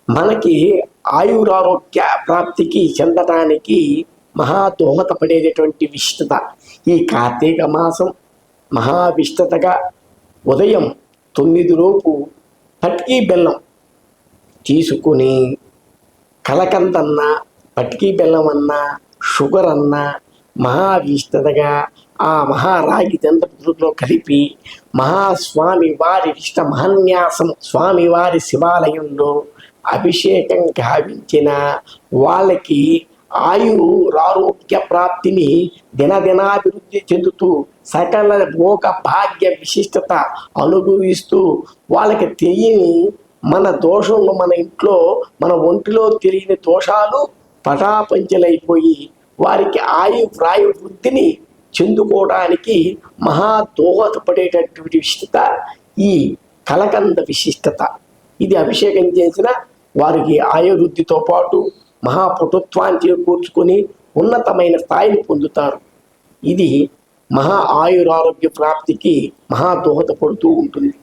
మనకి ఆయురారోగ్య ప్రాప్తికి చెందటానికి మహా దోహదపడేటటువంటి విశిష్టత ఈ కార్తీక మాసం. మహావిష్టతగా ఉదయం 9 లోపు పటికీ బెల్లం తీసుకుని కలకందన్నా పటికీ బెల్లం అన్నా షుగర్ అన్నా మహావిష్టతగా ఆ మహారాగి దండలో కలిపి మహాస్వామి వారి ఇష్ట మహన్యాసం స్వామివారి శివాలయంలో అభిషేకం గావించిన వాళ్ళకి ఆయురారోగ్య ప్రాప్తిని దినదినాభివృద్ధి చెందుతూ సకల భోగ భాగ్య విశిష్టత అనుభవిస్తూ వాళ్ళకి తెలియని మన దోషంలో మన ఇంట్లో మన ఒంటిలో తెలియని దోషాలు పటాపంచలైపోయి వారికి ప్రాయు వృద్ధిని చెందుకోవడానికి మహా దోహదపడేటటువంటి విశిష్టత ఈ కలకంద విశిష్టత. ఇది అభిషేకం చేసిన వారికి ఆయువృద్ధితో పాటు మహాపటుత్వాన్ని చేకూర్చుకొని ఉన్నతమైన స్థాయిని పొందుతారు. ఇది మహా ఆయురారోగ్య ప్రాప్తికి మహా దోహదపడుతూ ఉంటుంది.